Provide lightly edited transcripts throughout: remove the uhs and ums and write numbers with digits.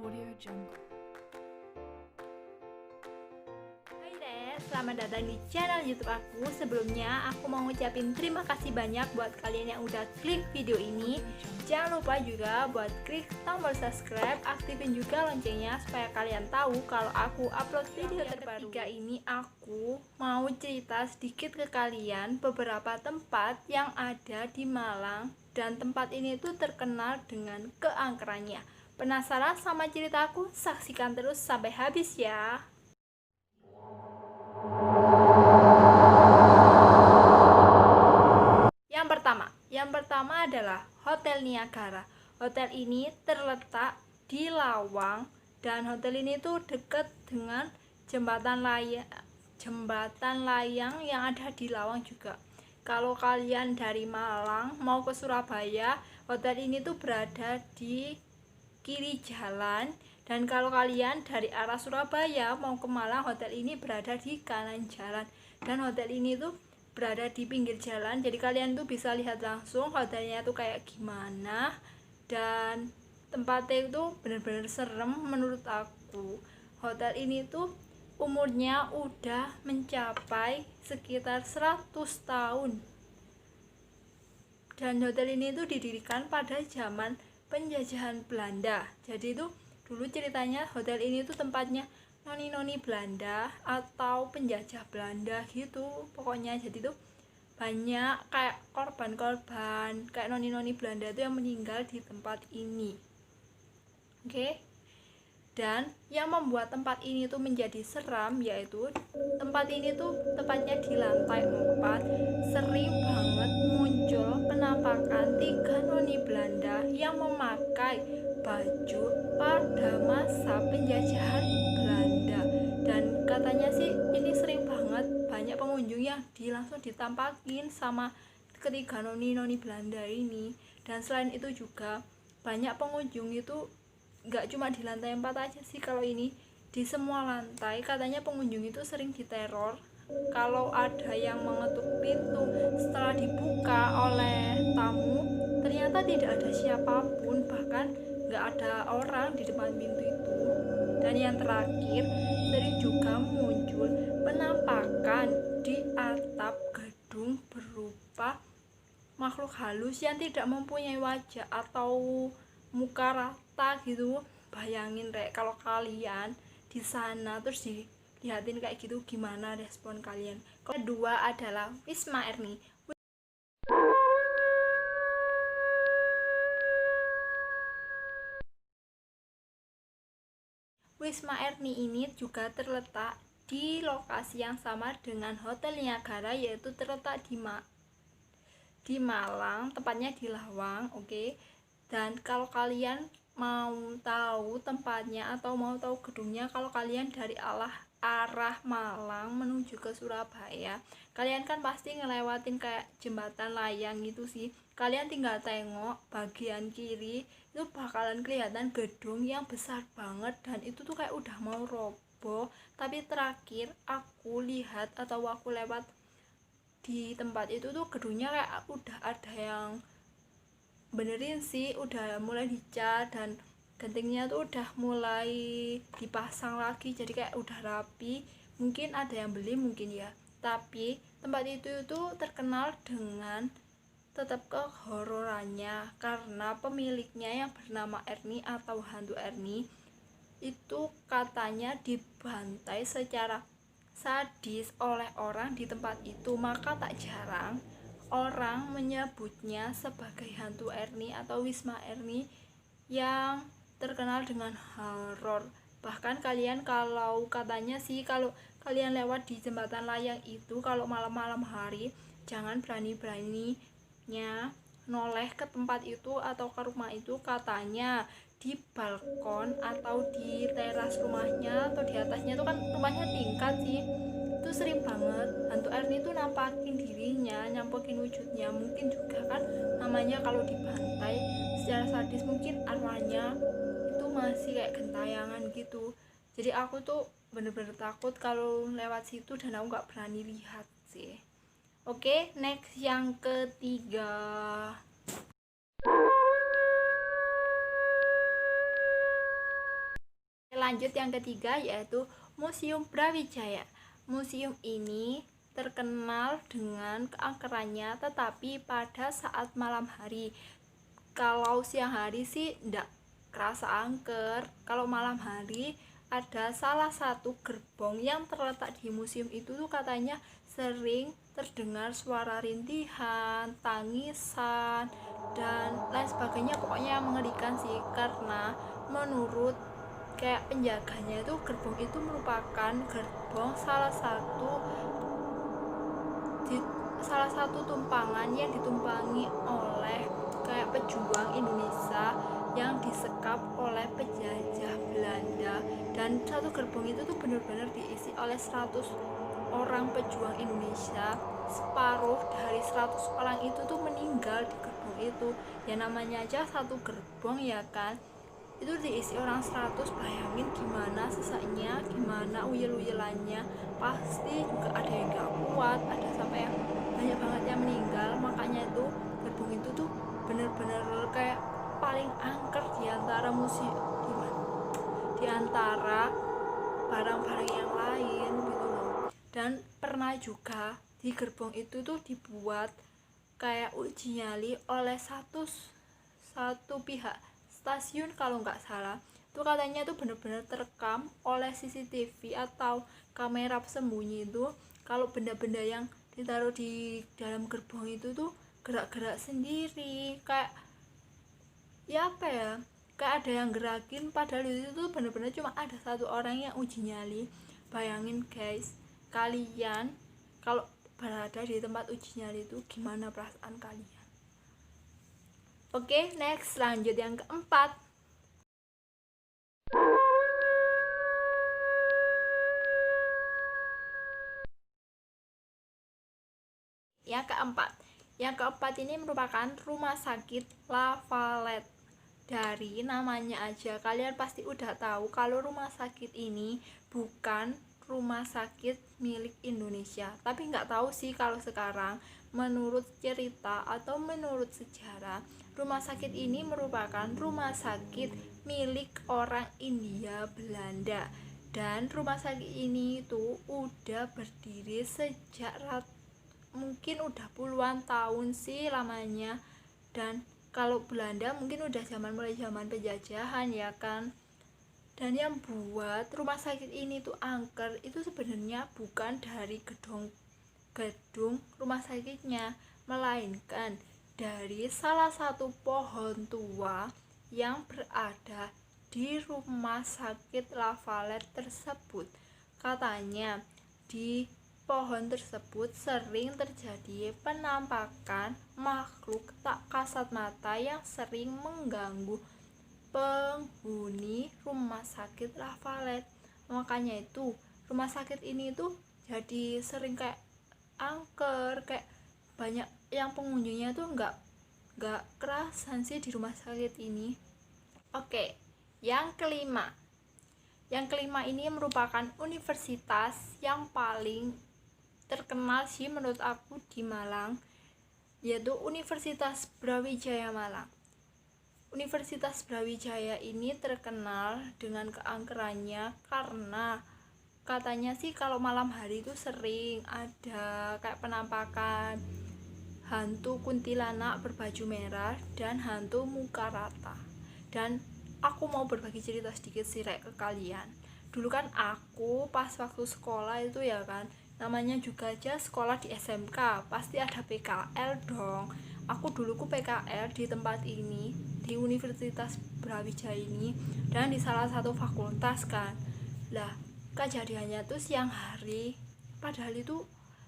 Audio Jungle. Hai guys, selamat datang di channel YouTube aku. Sebelumnya aku mau ngucapin terima kasih banyak buat kalian yang udah klik video ini. Jangan lupa juga buat klik tombol subscribe, aktifin juga loncengnya supaya kalian tahu kalau aku upload video terbaru. Ketiga ini aku mau cerita sedikit ke kalian beberapa tempat yang ada di Malang, dan tempat ini tuh terkenal dengan keangkerannya. Penasaran sama ceritaku? Saksikan terus sampai habis ya. Yang pertama adalah Hotel Niagara. Hotel ini terletak di Lawang, dan hotel ini tuh dekat dengan jembatan layang yang ada di Lawang juga. Kalau kalian dari Malang mau ke Surabaya, hotel ini tuh berada di kiri jalan, dan kalau kalian dari arah Surabaya mau ke Malang, hotel ini berada di kanan jalan. Dan hotel ini tuh berada di pinggir jalan, jadi kalian tuh bisa lihat langsung hotelnya tuh kayak gimana. Dan tempatnya itu bener-bener serem menurut aku. Hotel ini tuh umurnya udah mencapai sekitar 100 tahun, dan hotel ini tuh didirikan pada zaman penjajahan Belanda. Jadi itu dulu ceritanya hotel ini tuh tempatnya noni-noni Belanda atau penjajah Belanda gitu pokoknya. Jadi tuh banyak kayak korban-korban kayak noni-noni Belanda itu yang meninggal di tempat ini. Oke. Dan yang membuat tempat ini tuh menjadi seram yaitu tempat ini tuh tepatnya di lantai 4 sering banget muncul penampakan 3 noni Belanda yang memakai baju pada masa penjajahan Belanda. Dan katanya sih ini sering banget banyak pengunjung yang langsung ditampakin sama ketiga noni Belanda ini. Dan selain itu juga banyak pengunjung itu nggak cuma di lantai 4 aja sih, kalau ini di semua lantai katanya pengunjung itu sering diteror. Kalau ada yang mengetuk pintu, setelah dibuka oleh tamu ternyata tidak ada siapapun, bahkan nggak ada orang di depan pintu itu. Dan yang terakhir, sering juga muncul penampakan di atap gedung berupa makhluk halus yang tidak mempunyai wajah atau muka rata gitu. Bayangin rek, kalau kalian di sana terus dilihatin kayak gitu, gimana respon kalian? Kedua adalah Wisma Erni. Wisma Erni ini juga terletak di lokasi yang sama dengan Hotel Niagara, yaitu terletak di Malang, tepatnya di Lawang. Oke. Dan kalau kalian mau tahu tempatnya atau mau tahu gedungnya, kalau kalian dari arah Malang menuju ke Surabaya, kalian kan pasti ngelewatin kayak jembatan layang gitu sih. Kalian tinggal tengok bagian kiri, itu bakalan kelihatan gedung yang besar banget, dan itu tuh kayak udah mau roboh. Tapi terakhir aku lihat atau aku lewat di tempat itu tuh gedungnya kayak udah ada yang benerin sih, udah mulai dicat, dan gentingnya tuh udah mulai dipasang lagi, jadi kayak udah rapi. Mungkin ada yang beli mungkin ya, tapi tempat itu terkenal dengan tetap kehororannya karena pemiliknya yang bernama Erni atau hantu Erni itu katanya dibantai secara sadis oleh orang di tempat itu. Maka tak jarang orang menyebutnya sebagai hantu Erni atau Wisma Erni yang terkenal dengan horor. Bahkan kalian kalau katanya sih, kalau kalian lewat di jembatan layang itu kalau malam-malam hari, jangan berani-beraninya noleh ke tempat itu atau ke rumah itu. Katanya di balkon atau di teras rumahnya atau di atasnya, itu kan rumahnya tingkat sih, itu sering banget hantu Erni itu nampakin dirinya, nyampokin wujudnya. Mungkin juga kan namanya kalau dibantai secara sadis, mungkin arwahnya itu masih kayak gentayangan gitu. Jadi aku tuh bener-bener takut kalau lewat situ, dan aku nggak berani lihat sih. Oke, next yang ketiga. lanjut yang ketiga yaitu Museum Brawijaya. Museum ini terkenal dengan keangkerannya, tetapi pada saat malam hari. Kalau siang hari sih enggak kerasa angker. Kalau malam hari ada salah satu gerbong yang terletak di museum itu tuh katanya sering terdengar suara rintihan, tangisan, dan lain sebagainya, pokoknya mengerikan sih. Karena menurut kayak penjaganya itu gerbong itu merupakan gerbong salah satu tumpangan yang ditumpangi oleh kayak pejuang Indonesia yang disekap oleh penjajah Belanda, dan satu gerbong itu tuh benar-benar diisi oleh 100 orang pejuang Indonesia. Separuh dari 100 orang itu tuh meninggal di gerbong itu. Ya namanya aja satu gerbong ya kan, itu diisi orang 100, bayangin gimana sesaknya, gimana uyel-uyelannya. Pasti juga ada yang gak kuat, ada sampai yang banyak banget yang meninggal. Makanya itu gerbong itu tuh bener-bener kayak paling angker di antara di antara barang-barang yang lain gitu loh. Dan pernah juga di gerbong itu tuh dibuat kayak uji nyali oleh satu pihak stasiun kalau nggak salah. Itu katanya tuh bener-bener terekam oleh CCTV atau kamera sembunyi itu, kalau benda-benda yang ditaruh di dalam gerbong itu tuh gerak-gerak sendiri, kayak ya apa ya, kayak ada yang gerakin, padahal itu tuh bener-bener cuma ada satu orang yang uji nyali. Bayangin guys, kalian kalau berada di tempat uji nyali itu gimana perasaan kalian? Oke, next, lanjut yang keempat. Yang keempat ini merupakan Rumah Sakit La Valette. Dari namanya aja kalian pasti udah tahu kalau rumah sakit ini bukan rumah sakit milik Indonesia. Tapi nggak tahu sih kalau sekarang, menurut cerita atau menurut sejarah, rumah sakit ini merupakan rumah sakit milik orang India Belanda. Dan rumah sakit ini tuh udah berdiri sejak mungkin udah puluhan tahun sih lamanya. Dan kalau Belanda mungkin udah mulai zaman penjajahan ya kan. Dan yang buat rumah sakit ini tuh angker itu sebenarnya bukan dari gedung rumah sakitnya, melainkan dari salah satu pohon tua yang berada di rumah sakit La Valette tersebut. Katanya di pohon tersebut sering terjadi penampakan makhluk tak kasat mata yang sering mengganggu penghuni rumah sakit La Valette. Makanya itu rumah sakit ini tuh jadi sering kayak angker, kayak banyak yang pengunjungnya tuh nggak kerasan sih di rumah sakit ini. Oke, yang kelima ini merupakan universitas yang paling terkenal sih menurut aku di Malang, yaitu Universitas Brawijaya Malang. Universitas Brawijaya ini terkenal dengan keangkerannya karena katanya sih kalau malam hari itu sering ada kayak penampakan hantu kuntilanak berbaju merah dan hantu muka rata. Dan aku mau berbagi cerita sedikit sih ke kalian. Dulu kan aku pas waktu sekolah itu ya kan, namanya juga aja sekolah di SMK, pasti ada PKL dong. Aku dulu PKL di tempat ini, di Universitas Brawijaya ini, dan di salah satu fakultas kan. Lah, kejadiannya tuh siang hari, padahal itu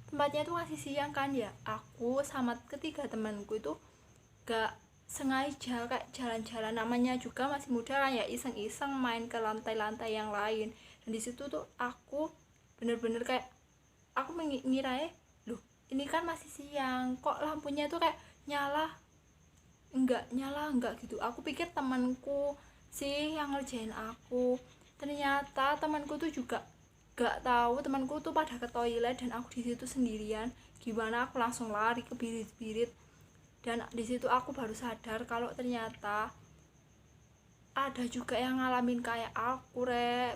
tempatnya tuh masih siang kan ya. Aku sama ketiga temanku itu gak sengaja kayak jalan-jalan, namanya juga masih muda kan ya, iseng-iseng main ke lantai-lantai yang lain. Dan di situ tuh aku bener-bener kayak aku mengira loh ini kan masih siang, kok lampunya tuh kayak nyala enggak gitu. Aku pikir temanku sih yang ngerjain aku, ternyata temanku tuh juga gak tahu. Temanku tuh pada ke toilet dan aku di situ sendirian. Gimana aku langsung lari ke birit-birit, dan di situ aku baru sadar kalau ternyata ada juga yang ngalamin kayak aku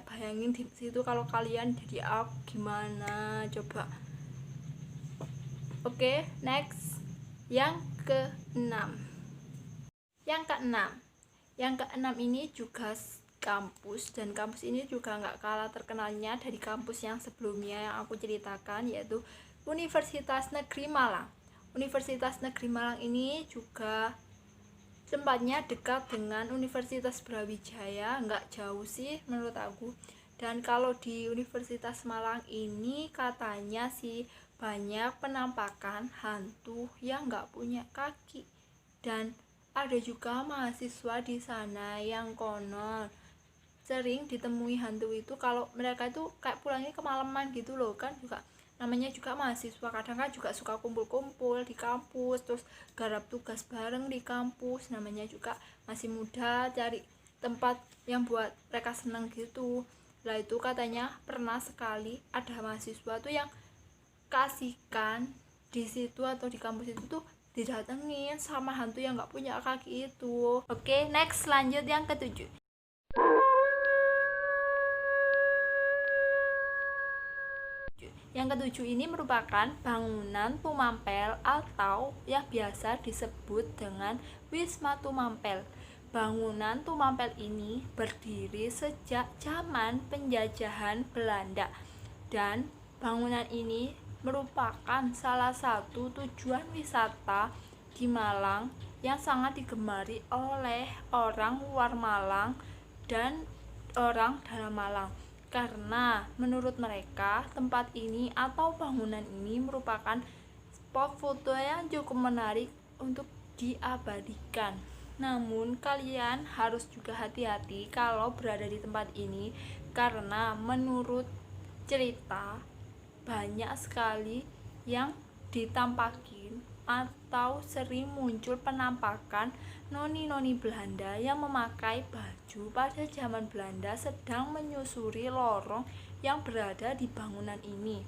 bayangin di situ kalau kalian jadi aku gimana coba. Oke, next yang keenam. Yang keenam ini juga kampus, dan kampus ini juga nggak kalah terkenalnya dari kampus yang sebelumnya yang aku ceritakan, yaitu Universitas Negeri Malang. Universitas Negeri Malang ini juga tempatnya dekat dengan Universitas Brawijaya, nggak jauh sih menurut aku. Dan kalau di Universitas Malang ini katanya sih banyak penampakan hantu yang nggak punya kaki, dan ada juga mahasiswa di sana yang konon sering ditemui hantu itu kalau mereka itu kayak pulangnya kemalaman gitu loh, kan juga namanya juga mahasiswa, kadang kan juga suka kumpul-kumpul di kampus, terus garap tugas bareng di kampus, namanya juga masih muda, cari tempat yang buat mereka seneng gitu lah. Itu katanya pernah sekali ada mahasiswa tuh yang kasihkan di situ atau di kampus itu tuh didatengin sama hantu yang nggak punya kaki itu. Oke, next, lanjut yang ketujuh. Yang ketujuh ini merupakan bangunan Tumampel atau yang biasa disebut dengan Wisma Tumampel. Bangunan Tumampel ini berdiri sejak zaman penjajahan Belanda, dan bangunan ini merupakan salah satu tujuan wisata di Malang yang sangat digemari oleh orang luar Malang dan orang dalam Malang, karena menurut mereka tempat ini atau bangunan ini merupakan spot foto yang cukup menarik untuk diabadikan. Namun kalian harus juga hati-hati kalau berada di tempat ini, karena menurut cerita banyak sekali yang ditampakin atau sering muncul penampakan noni-noni Belanda yang memakai baju pada zaman Belanda sedang menyusuri lorong yang berada di bangunan ini.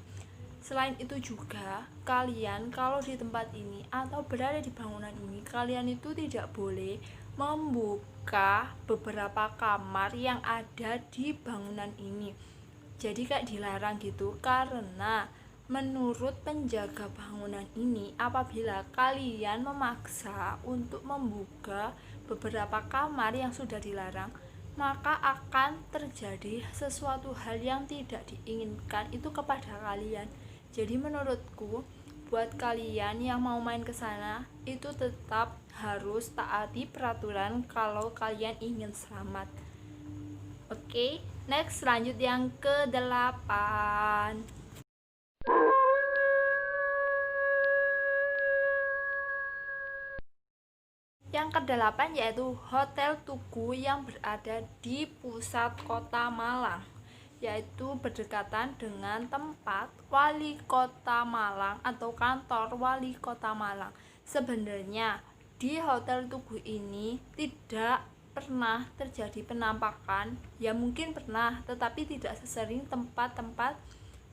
Selain itu juga, kalian kalau di tempat ini atau berada di bangunan ini, kalian itu tidak boleh membuka beberapa kamar yang ada di bangunan ini. Jadi kayak dilarang gitu, karena menurut penjaga bangunan ini, apabila kalian memaksa untuk membuka beberapa kamar yang sudah dilarang, maka akan terjadi sesuatu hal yang tidak diinginkan itu kepada kalian. Jadi menurutku, buat kalian yang mau main ke sana itu tetap harus taati peraturan kalau kalian ingin selamat. Oke, next, lanjut yang ke-8. Yang ke-8 yaitu Hotel Tugu yang berada di pusat kota Malang, yaitu berdekatan dengan tempat Wali Kota Malang atau kantor Wali Kota Malang. Sebenarnya di Hotel Tugu ini tidak pernah terjadi penampakan, ya mungkin pernah, tetapi tidak sesering tempat-tempat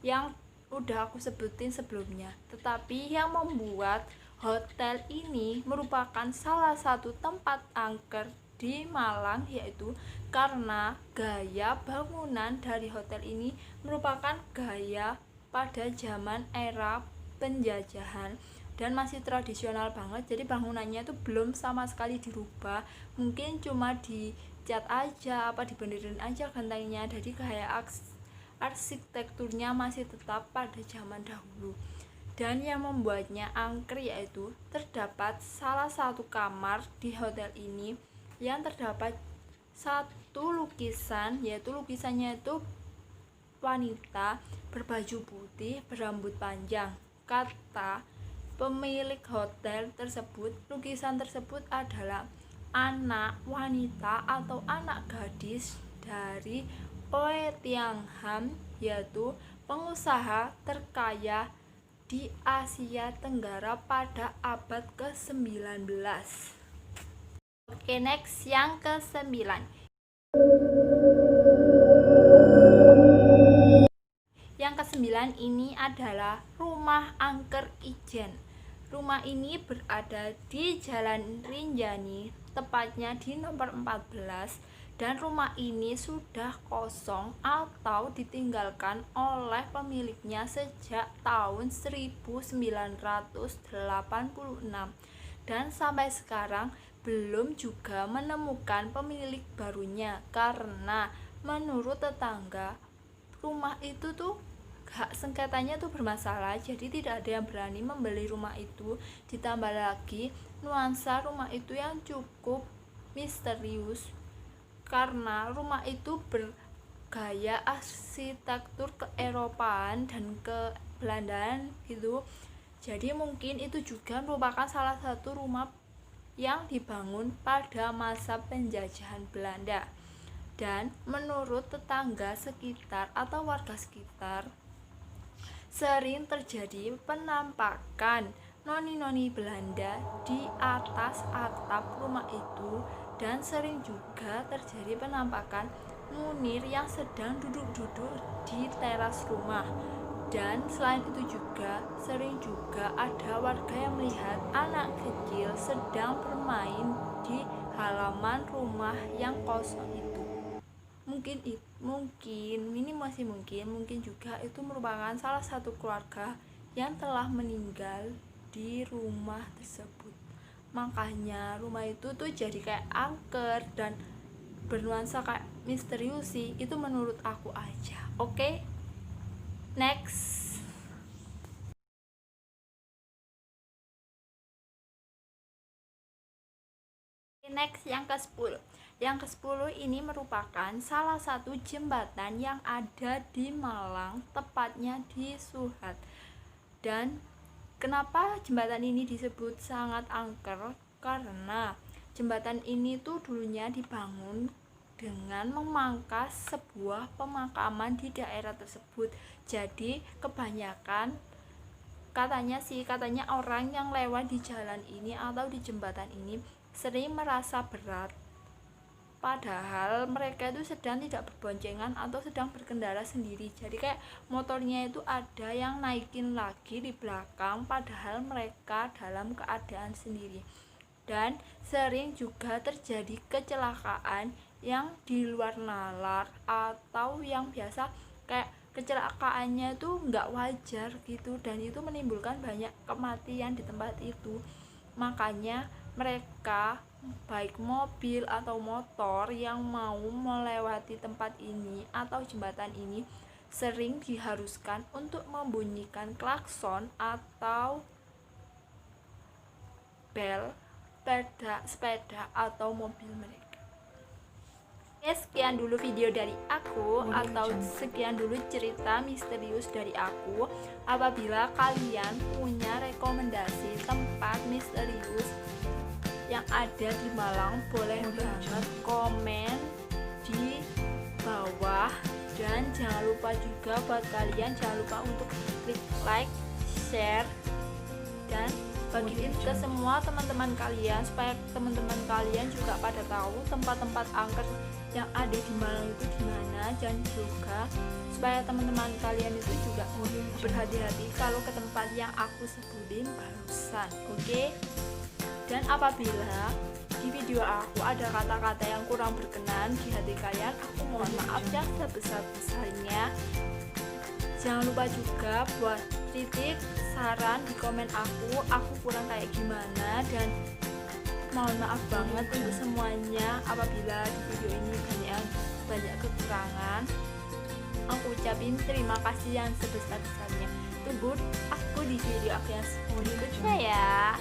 yang udah aku sebutin sebelumnya. Tetapi yang membuat hotel ini merupakan salah satu tempat angker di Malang, yaitu karena gaya bangunan dari hotel ini merupakan gaya pada zaman era penjajahan dan masih tradisional banget. Jadi bangunannya itu belum sama sekali dirubah, mungkin cuma dicat aja apa dibenerin aja gentengnya, jadi gaya arsitekturnya masih tetap pada zaman dahulu. Dan yang membuatnya angker yaitu terdapat salah satu kamar di hotel ini yang terdapat satu lukisan, yaitu lukisannya itu wanita berbaju putih berambut panjang. Kata pemilik hotel tersebut, lukisan tersebut adalah anak wanita atau anak gadis dari Oe Tiang Ham, yaitu pengusaha terkaya di Asia Tenggara pada abad ke-19. Oke, next, yang ke-9. Yang ke-9 ini adalah Rumah Angker Ijen. Rumah ini berada di Jalan Rinjani, tepatnya di nomor 14, dan rumah ini sudah kosong atau ditinggalkan oleh pemiliknya sejak tahun 1986 dan sampai sekarang belum juga menemukan pemilik barunya, karena menurut tetangga rumah itu tuh hak sengketanya tuh bermasalah, jadi tidak ada yang berani membeli rumah itu. Ditambah lagi nuansa rumah itu yang cukup misterius karena rumah itu bergaya arsitektur keeropaan dan ke Belandaan gitu. Jadi mungkin itu juga merupakan salah satu rumah yang dibangun pada masa penjajahan Belanda. Dan menurut tetangga sekitar atau warga sekitar, sering terjadi penampakan noni-noni Belanda di atas atap rumah itu, dan sering juga terjadi penampakan Munir yang sedang duduk-duduk di teras rumah. Dan selain itu juga sering juga ada warga yang melihat anak kecil sedang bermain di halaman rumah yang kosong itu. Mungkin juga itu merupakan salah satu keluarga yang telah meninggal di rumah tersebut. Makanya rumah itu tuh jadi kayak angker dan bernuansa kayak misterius sih, itu menurut aku aja. Oke? Next yang ke-10. Yang ke-10 ini merupakan salah satu jembatan yang ada di Malang, tepatnya di Suhat. Dan kenapa jembatan ini disebut sangat angker? Karena jembatan ini tuh dulunya dibangun dengan memangkas sebuah pemakaman di daerah tersebut. Jadi kebanyakan katanya orang yang lewat di jalan ini atau di jembatan ini sering merasa berat, padahal mereka itu sedang tidak berboncengan atau sedang berkendara sendiri. Jadi kayak motornya itu ada yang naikin lagi di belakang, padahal mereka dalam keadaan sendiri. Dan sering juga terjadi kecelakaan yang di luar nalar atau yang biasa kayak kecelakaannya itu nggak wajar gitu, dan itu menimbulkan banyak kematian di tempat itu. Makanya mereka baik mobil atau motor yang mau melewati tempat ini atau jembatan ini sering diharuskan untuk membunyikan klakson atau bel sepeda atau mobil mereka. Sekian dulu video dari aku, atau sekian dulu cerita misterius dari aku. Apabila kalian punya rekomendasi tempat misterius yang ada di Malang, boleh banget komen di bawah. Dan jangan lupa juga buat kalian, jangan lupa untuk klik like, share, dan bagiin ke semua teman-teman kalian supaya teman-teman kalian juga pada tahu tempat-tempat angker yang ada di Malang itu gimana, dan juga supaya teman-teman kalian itu juga berhati-hati kalau ke tempat yang aku sebutin barusan. Oke? Dan apabila di video aku ada kata-kata yang kurang berkenan di hati kalian, aku mohon maaf yang sebesar-besarnya. Jangan lupa juga buat kritik, saran di komen aku kurang kayak gimana, dan mohon maaf banget untuk semuanya apabila di video ini banyak kekurangan. Aku ucapin terima kasih yang sebesar-besarnya. Tunggu aku di video aku yang selanjutnya ya.